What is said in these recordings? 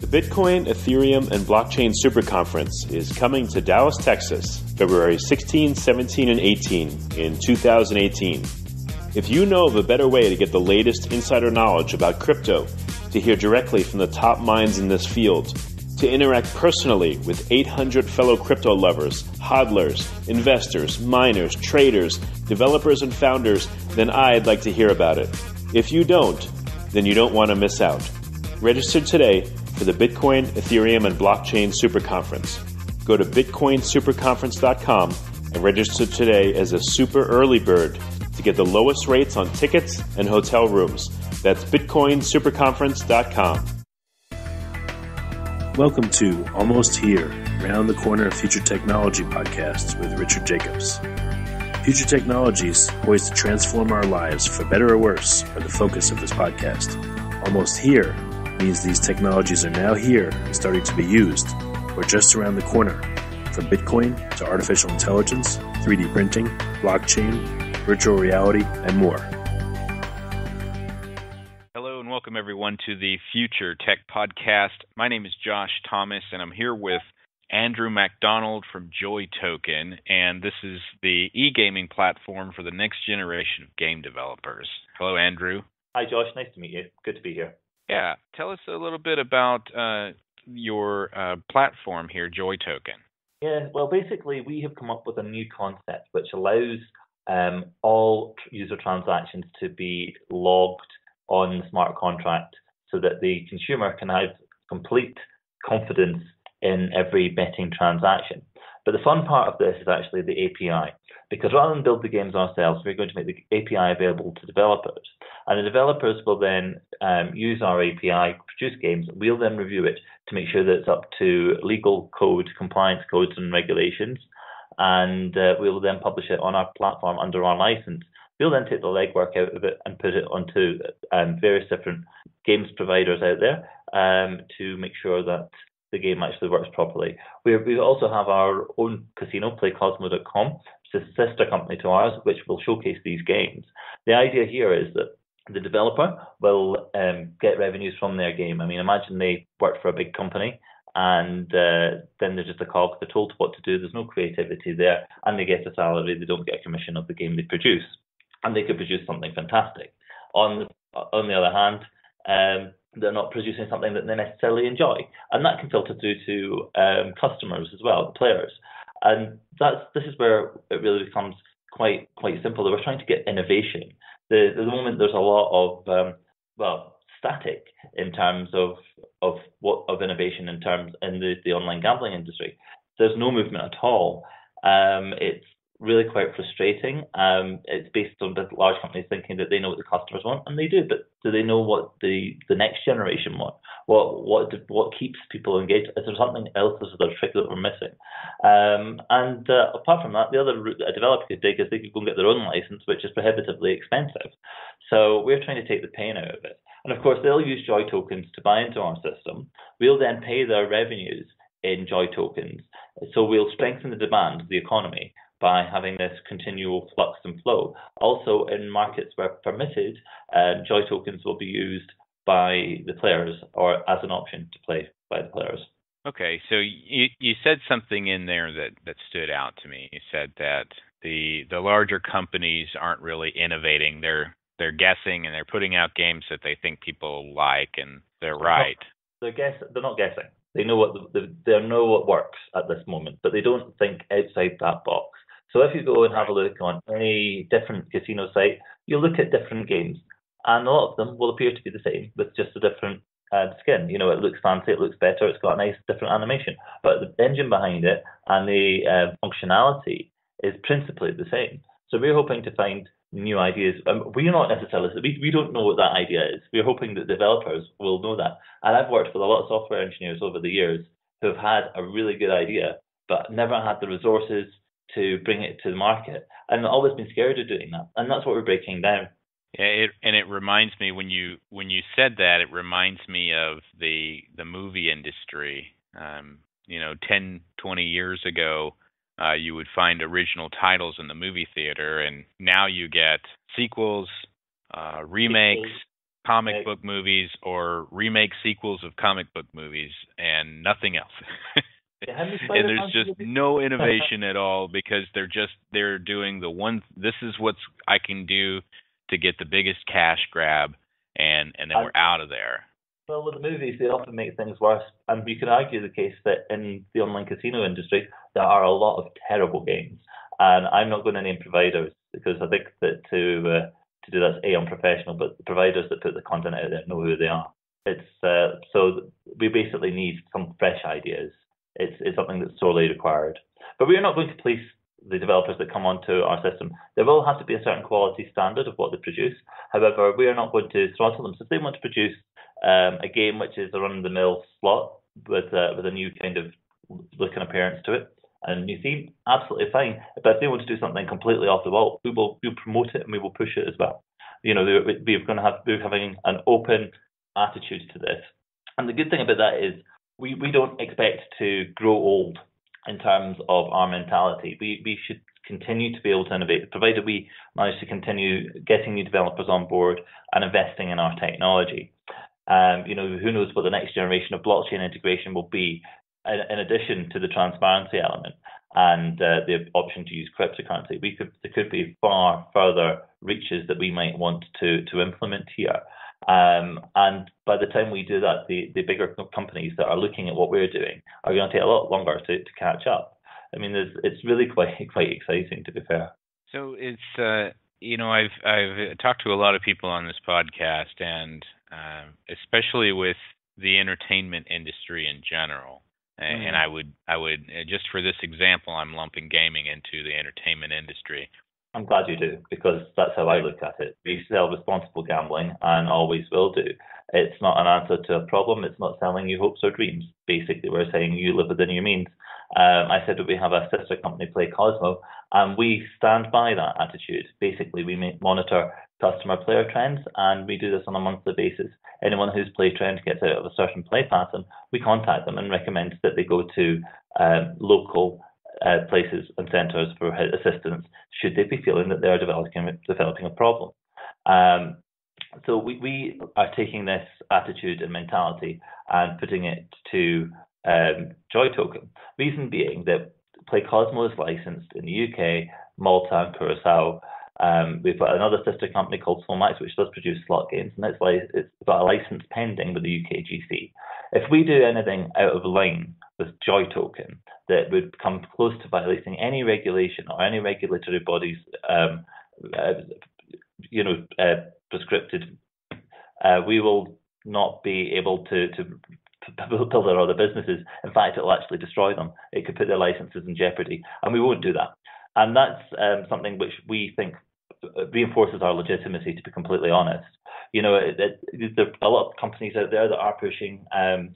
The Bitcoin, Ethereum, and Blockchain Super Conference is coming to Dallas, Texas, February 16, 17, and 18 in 2018. If you know of a better way to get the latest insider knowledge about crypto, to hear directly from the top minds in this field, to interact personally with 800 fellow crypto lovers, hodlers, investors, miners, traders, developers, and founders, then I'd like to hear about it. If you don't, then you don't want to miss out. Register today for the Bitcoin, Ethereum, and Blockchain Super Conference. Go to bitcoinsuperconference.com and register today as a super early bird to get the lowest rates on tickets and hotel rooms. That's bitcoinsuperconference.com. Welcome to Almost Here, Round the Corner Future Technology podcast with Richard Jacobs. Future technologies poised to transform our lives for better or worse are the focus of this podcast. Almost Here means these technologies are now here and starting to be used, or just around the corner, from Bitcoin to artificial intelligence, 3D printing, blockchain, virtual reality, and more. Hello and welcome everyone to the Future Tech Podcast. My name is Josh Thomas and I'm here with Andrew Macdonald from Joytoken, and this is the e-gaming platform for the next generation of game developers. Hello, Andrew. Hi, Josh. Nice to meet you. Good to be here. Yeah. Tell us a little bit about your platform here, Joytoken. Yeah, well, basically, we have come up with a new concept which allows all user transactions to be logged on the smart contract so that the consumer can have complete confidence in every betting transaction. But the fun part of this is actually the API, because rather than build the games ourselves, we're going to make the API available to developers. And the developers will then use our API, produce games. We'll then review it to make sure that it's up to legal code, compliance codes and regulations. And we'll then publish it on our platform under our license. We'll then take the legwork out of it and put it onto various different games providers out there to make sure that the game actually works properly. We also have our own casino, playcosmo.com, which is a sister company to ours, which will showcase these games. The idea here is that the developer will get revenues from their game. I mean, imagine they work for a big company and then they're just a cog. They're told what to do. There's no creativity there, and they get a salary. They don't get a commission of the game they produce, and they could produce something fantastic. On the other hand, they're not producing something that they necessarily enjoy, and that can filter through to customers as well, players. And this is where it really becomes quite simple. We're trying to get innovation. At the moment, there's a lot of static in terms of innovation in the online gambling industry. There's no movement at all. It's really quite frustrating. It's based on large companies thinking that they know what the customers want, and they do, but do they know what the next generation want? What keeps people engaged? Is there something else? Is there a trick that we're missing? Apart from that, the other route that a developer could take is they could go and get their own license, which is prohibitively expensive. So we're trying to take the pain out of it. And of course, they'll use Joy tokens to buy into our system. We'll then pay their revenues in Joy tokens. So we'll strengthen the demand of the economy by having this continual flux and flow. Also, in markets where permitted, Joy tokens will be used by the players or as an option to play by the players. Okay, so you said something in there that stood out to me. You said that the larger companies aren't really innovating. They're guessing and they're putting out games that they think people like, and they're right. They're not guessing. They know what works at this moment, but they don't think outside that box. So if you go and have a look on any different casino site, you'll look at different games, and a lot of them will appear to be the same with just a different skin. It looks fancy, it looks better, it's got a nice different animation, but the engine behind it and the functionality is principally the same. So we're hoping to find new ideas. We're not necessarily, we don't know what that idea is. We're hoping that developers will know that. And I've worked with a lot of software engineers over the years who have had a really good idea, but never had the resources to bring it to the market, and always been scared of doing that. And that's what we're breaking down. Yeah, it reminds me, when you said that, it reminds me of the movie industry. 10, 20 years ago, you would find original titles in the movie theater, and now you get sequels, remakes, comic book movies or remake sequels of comic book movies and nothing else. And there's just no innovation at all because they're doing the one. This is what I can do to get the biggest cash grab, and then we're out of there. Well, with the movies, they often make things worse, and you can argue the case that in the online casino industry, there are a lot of terrible games. And I'm not going to name providers because I think that to do that's unprofessional, but the providers that put the content out there know who they are. It's so we basically need some fresh ideas. It's something that's sorely required. But we are not going to police the developers that come onto our system. There will have to be a certain quality standard of what they produce. However, we are not going to throttle them. So if they want to produce a game which is a run-of-the-mill slot with a new kind of look and appearance to it, and you see, absolutely fine. But if they want to do something completely off the wall, we'll promote it and we will push it as well. You know, we're having an open attitude to this. And the good thing about that is we don't expect to grow old in terms of our mentality. We should continue to be able to innovate, provided we manage to continue getting new developers on board and investing in our technology. You know, who knows what the next generation of blockchain integration will be, in addition to the transparency element and the option to use cryptocurrency. There could be far further reaches that we might want to implement here. And by the time we do that, the bigger companies that are looking at what we're doing are going to take a lot longer to catch up. I mean, it's really quite exciting, to be fair. So it's you know, I've talked to a lot of people on this podcast, and especially with the entertainment industry in general. And I would just for this example, I'm lumping gaming into the entertainment industry. I'm glad you do, because that's how I look at it. We sell responsible gambling and always will do. It's not an answer to a problem. It's not selling you hopes or dreams. Basically, we're saying you live within your means. I said that we have a sister company, Play Cosmo, and we stand by that attitude. Basically, we monitor customer player trends, and we do this on a monthly basis. Anyone whose play trend gets out of a certain play pattern, we contact them and recommend that they go to local places and centres for assistance should they be feeling that they are developing a problem. So we are taking this attitude and mentality and putting it to Joytoken. Reason being that Play Cosmo is licensed in the UK, Malta, and Curacao. We've got another sister company called Somax, which does produce slot games, and it's got a license pending with the UKGC. If we do anything out of line with Joytoken that would come close to violating any regulation or any regulatory bodies, prescripted, we will not be able to build their other businesses. In fact, it will actually destroy them. It could put their licenses in jeopardy, and we won't do that. And that's something which we think reinforces our legitimacy, to be completely honest. You know, there are a lot of companies out there that are pushing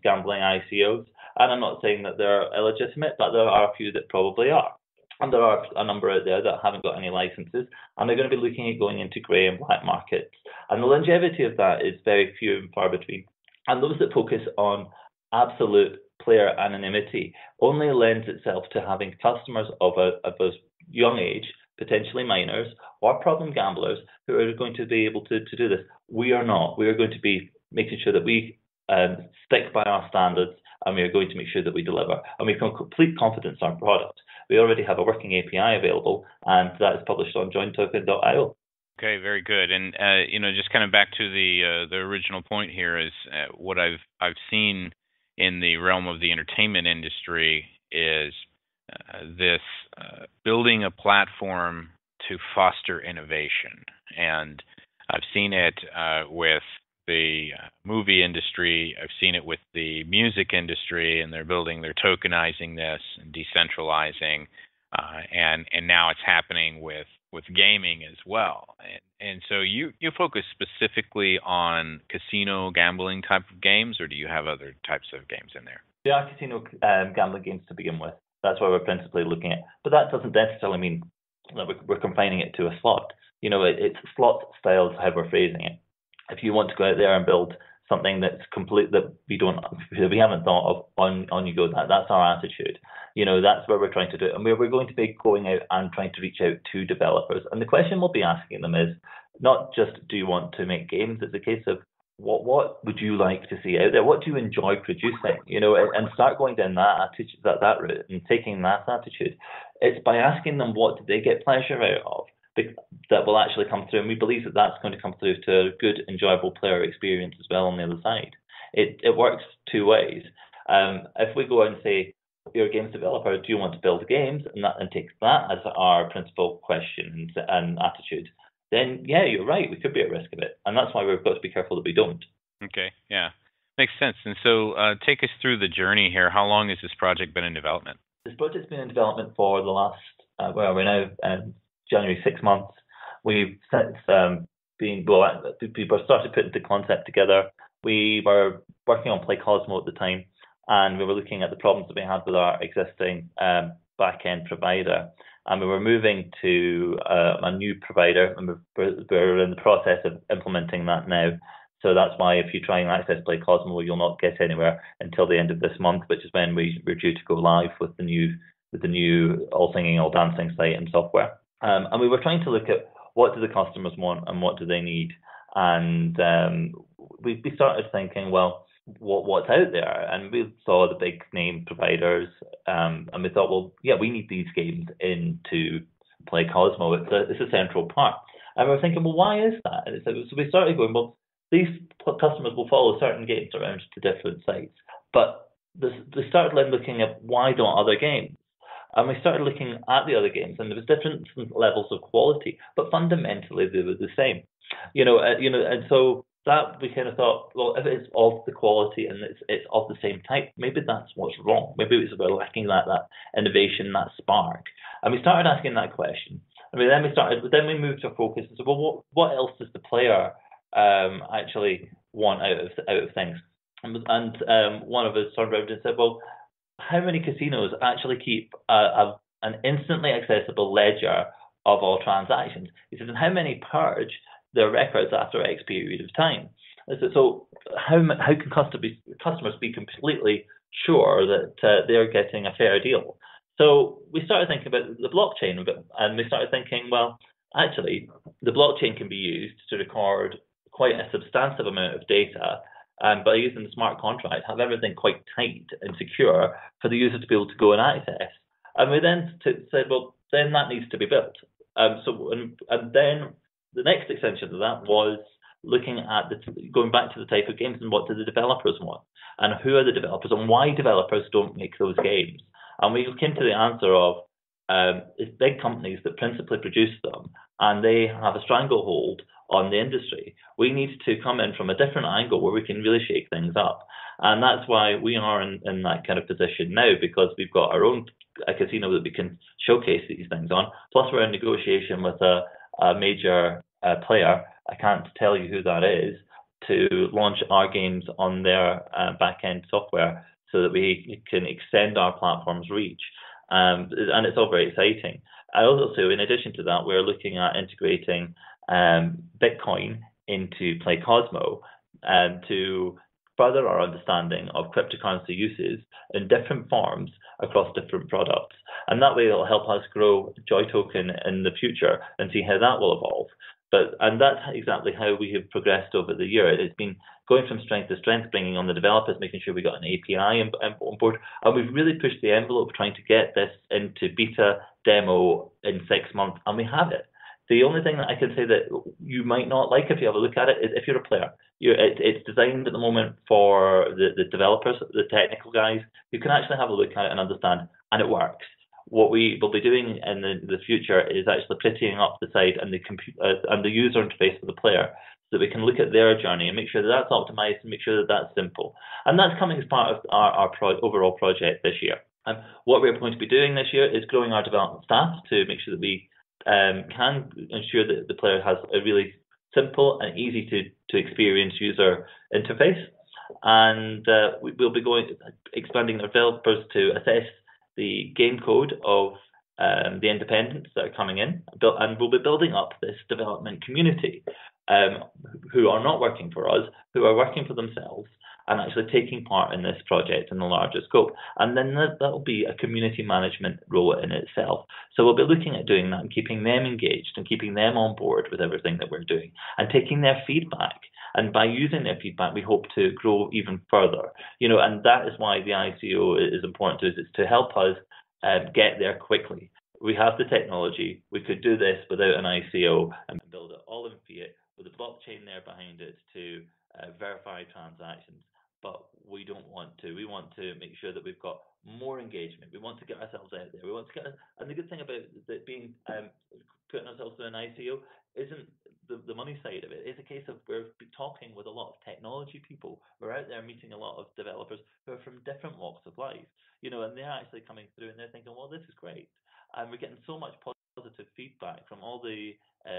gambling ICOs, and I'm not saying that they're illegitimate, but there are a few that probably are. And there are a number out there that haven't got any licenses, and they're going to be looking at going into grey and black markets. And the longevity of that is very few and far between. And those that focus on absolute player anonymity only lends itself to having customers of a young age, potentially minors or problem gamblers, who are going to be able to do this. We are not. We are going to be making sure that we stick by our standards, and we are going to make sure that we deliver. And we have complete confidence in our product. We already have a working API available, and that is published on jointoken.io. Okay, very good. And just kind of back to the original point here is what I've seen in the realm of the entertainment industry is this building a platform to foster innovation. And I've seen it with the movie industry. I've seen it with the music industry, and they're tokenizing this and decentralizing, and now it's happening with gaming as well. And so you focus specifically on casino gambling type of games, or do you have other types of games in there? There are casino gambling games to begin with. That's what we're principally looking at. But that doesn't necessarily mean that we're confining it to a slot. You know, it's slot style is how we're phrasing it. If you want to go out there and build something that's complete that we haven't thought of on you go, that's our attitude. You know, that's where we're trying to do it. And we're going to be going out and trying to reach out to developers. And the question we'll be asking them is not just, do you want to make games? It's a case of, what would you like to see out there? What do you enjoy producing? And start going down that attitude, that route, and taking that attitude. It's by asking them what do they get pleasure out of that will actually come through, and we believe that that's going to come through to a good, enjoyable player experience as well on the other side. It works two ways. If we go and say, you're a games developer, do you want to build games, and take that as our principal question and attitude, then yeah, you're right, we could be at risk of it, and that's why we've got to be careful that we don't. Okay, yeah, makes sense. And so, take us through the journey here. How long has this project been in development? This project's been in development for the last, we're now January, 6 months. We've since people started putting the concept together. We were working on Play Cosmo at the time, and we were looking at the problems that we had with our existing back-end provider. And we were moving to a new provider, and we're in the process of implementing that now. So that's why if you try and access Play Cosmo, you'll not get anywhere until the end of this month, which is when we're due to go live with the new all singing, all dancing site and software. And we were trying to look at what do the customers want and what do they need. And we started thinking, well, what's out there? And we saw the big name providers, and we thought, well, yeah, we need these games into Play Cosmo. It's a central part. And we were thinking, well, why is that? And so we started going, well, these customers will follow certain games around to different sites. But they started looking at why don't other games? And we started looking at the other games, and there was different levels of quality, but fundamentally they were the same. And so that we kind of thought, well, if it's of the quality and it's of the same type, maybe that's what's wrong. Maybe it's we're lacking that innovation, that spark. And we started asking that question. Then we moved to focus and said, well, what else does the player actually want out of things? And one of us turned around and said, well, how many casinos actually keep an instantly accessible ledger of all transactions? He said, and how many purge their records after X period of time? So how can customers be completely sure that they're getting a fair deal? So we started thinking about the blockchain a bit, and we started thinking, well, actually, the blockchain can be used to record quite a substantive amount of data, and by using the smart contract, have everything quite tight and secure for the user to be able to go and access. And we then said, well, then that needs to be built. And then the next extension of that was looking at going back to the type of games and what do the developers want, and who are the developers, and why developers don't make those games. And we came to the answer of it's big companies that principally produce them, and they have a stranglehold on the industry. We need to come in from a different angle where we can really shake things up. And that's why we are in that kind of position now, because we've got our own casino that we can showcase these things on. Plus, we're in negotiation with a major player, I can't tell you who that is, to launch our games on their back-end software so that we can extend our platform's reach. And it's all very exciting. I also, in addition to that, we're looking at integrating Bitcoin into Play Cosmo to further our understanding of cryptocurrency uses in different forms across different products. And that way it'll help us grow Joytoken in the future and see how that will evolve. And that's exactly how we have progressed over the year. It's been going from strength to strength, bringing on the developers, making sure we got an API on board. And we've really pushed the envelope trying to get this into beta demo in 6 months, and we have it. The only thing that I can say that you might not like if you have a look at it is if you're a player. It's designed at the moment for the developers, the technical guys, who can actually have a look at it and understand, and it works. What we will be doing in the future is actually prettying up the site and the user interface for the player, so that we can look at their journey and make sure that that's optimized and make sure that that's simple. And that's coming as part of our overall project this year. And what we're going to be doing this year is growing our development staff to make sure that we can ensure that the player has a really simple and easy to experience user interface. And we'll be expanding our developers to assess the game code of the independents that are coming in, and we'll be building up this development community who are not working for us, who are working for themselves, and actually taking part in this project in the larger scope. And then that'll be a community management role in itself. So we'll be looking at doing that and keeping them engaged and keeping them on board with everything that we're doing and taking their feedback. And by using their feedback, we hope to grow even further. And that is why the ICO is important to us. It's to help us get there quickly. We have the technology. We could do this without an ICO and build it all in fiat with a blockchain there behind it to verify transactions. But we don't want to. We want to make sure that we've got more engagement. We want to get ourselves out there. We want to get, and the good thing about that being putting ourselves through an ICO isn't the money side of it. It's a case of we're talking with a lot of technology people. We're out there meeting a lot of developers who are from different walks of life, and they're actually coming through and they're thinking, well, this is great. And we're getting so much positive feedback from all the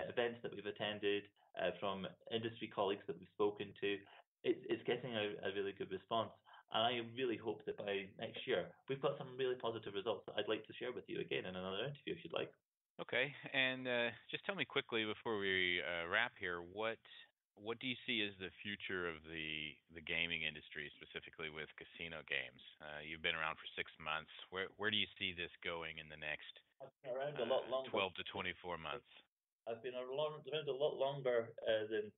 events that we've attended, from industry colleagues that we've spoken to. It's getting a really good response. And I really hope that by next year, we've got some really positive results that I'd like to share with you again in another interview if you'd like. Okay, and just tell me quickly before we wrap here, what do you see as the future of the gaming industry, specifically with casino games? You've been around for 6 months. Where do you see this going in the next I've been around a lot longer. 12 to 24 months? I've been around a lot longer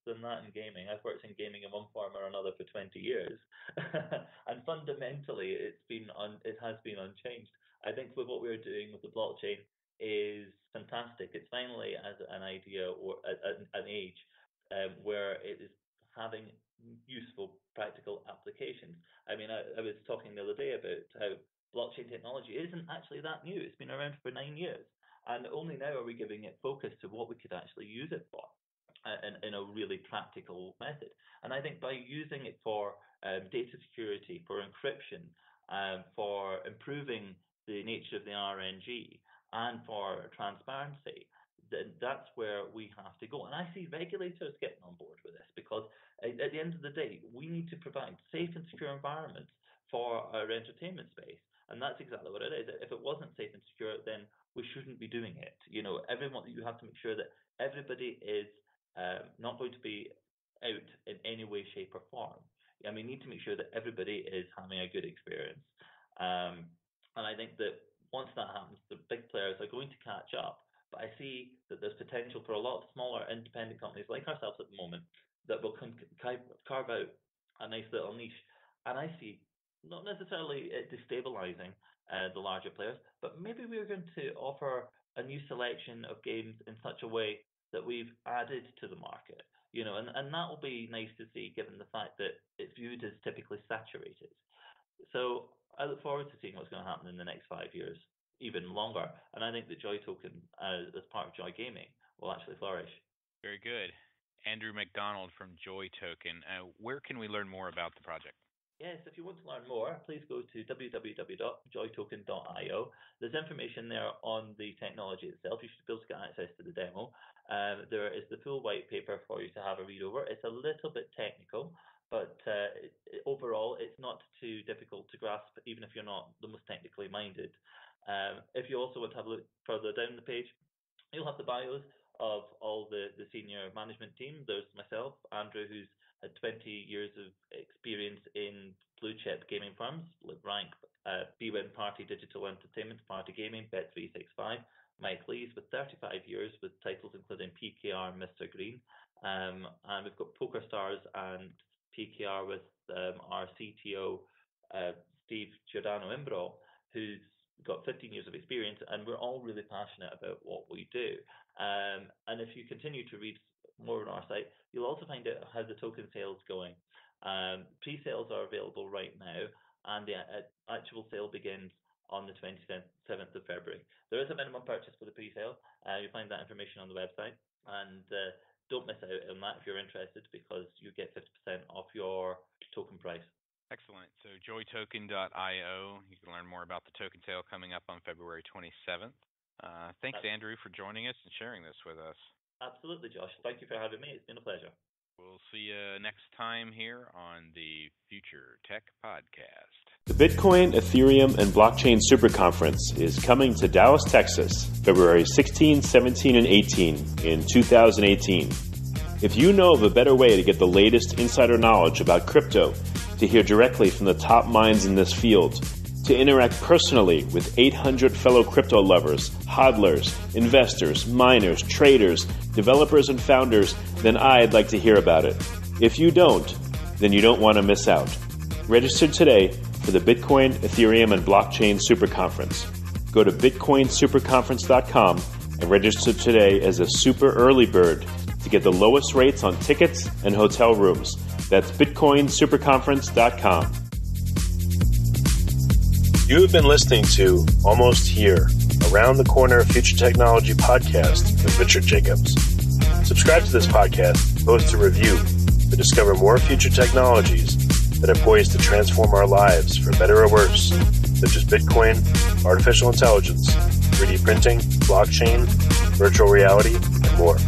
than that in gaming. I've worked in gaming in one form or another for 20 years, and fundamentally, it has been unchanged. I think with what we're doing with the blockchain is fantastic. It's finally as an idea or an age where it is having useful practical applications. I mean, I was talking the other day about how blockchain technology isn't actually that new. It's been around for 9 years. And only now are we giving it focus to what we could actually use it for in a really practical method. And I think by using it for data security, for encryption, for improving the nature of the RNG, and for transparency, then that's where we have to go. And I see regulators getting on board with this because at the end of the day, we need to provide safe and secure environments for our entertainment space. And that's exactly what it is. If it wasn't safe and secure, then we shouldn't be doing it. You have to make sure that everybody is not going to be out in any way, shape, or form. I mean, we need to make sure that everybody is having a good experience. And I think that once that happens, the big players are going to catch up. But I see that there's potential for a lot of smaller independent companies like ourselves at the moment that will carve out a nice little niche. And I see not necessarily it destabilizing the larger players, but maybe we're going to offer a new selection of games in such a way that we've added to the market, and that will be nice to see given the fact that it's viewed as typically saturated. So I look forward to seeing what's going to happen in the next 5 years, even longer. And I think that Joytoken, as part of Joy Gaming, will actually flourish. Very good. Andrew Macdonald from Joytoken. Where can we learn more about the project? Yes, if you want to learn more, please go to www.joytoken.io. There's information there on the technology itself. You should be able to get access to the demo. There is the full white paper for you to have a read over. It's a little bit technical, but overall, it's not too difficult to grasp, even if you're not the most technically minded. If you also want to have a look further down the page, you'll have the bios of all the senior management team. There's myself, Andrew, who's had 20 years of experience in blue chip gaming firms like Rank, bwin Party Digital Entertainment, Party Gaming, Bet365. Mike Lees with 35 years with titles including PKR and Mr. Green. And we've got PokerStars and PKR with our CTO, Steve Giordano-Imbro, who's got 15 years of experience, and we're all really passionate about what we do. And if you continue to read more on our site, you'll also find out how the token sales going. Pre-sales are available right now, and the actual sale begins on the 27th of February. There is a minimum purchase for the pre-sale. You'll find that information on the website, and don't miss out on that if you're interested, because you get 50% off your token price. Excellent. So joytoken.io, you can learn more about the token sale coming up on February 27th. Thanks, Andrew, for joining us and sharing this with us. Absolutely, Josh. Thank you for having me. It's been a pleasure. We'll see you next time here on the Future Tech Podcast. The Bitcoin, Ethereum, and Blockchain Super Conference is coming to Dallas, Texas, February 16, 17, and 18 in 2018. If you know of a better way to get the latest insider knowledge about crypto, to hear directly from the top minds in this field, to interact personally with 800 fellow crypto lovers, hodlers, investors, miners, traders, developers, and founders, then I'd like to hear about it. If you don't, then you don't want to miss out. Register today for the Bitcoin, Ethereum, and Blockchain Super Conference. Go to bitcoinsuperconference.com and register today as a super early bird to get the lowest rates on tickets and hotel rooms. That's bitcoinsuperconference.com. You have been listening to Almost Here, Around the Corner Future Technology podcast with Richard Jacobs. Subscribe to this podcast, post a review to discover more future technologies that are poised to transform our lives for better or worse, such as Bitcoin, artificial intelligence, 3D printing, blockchain, virtual reality, and more.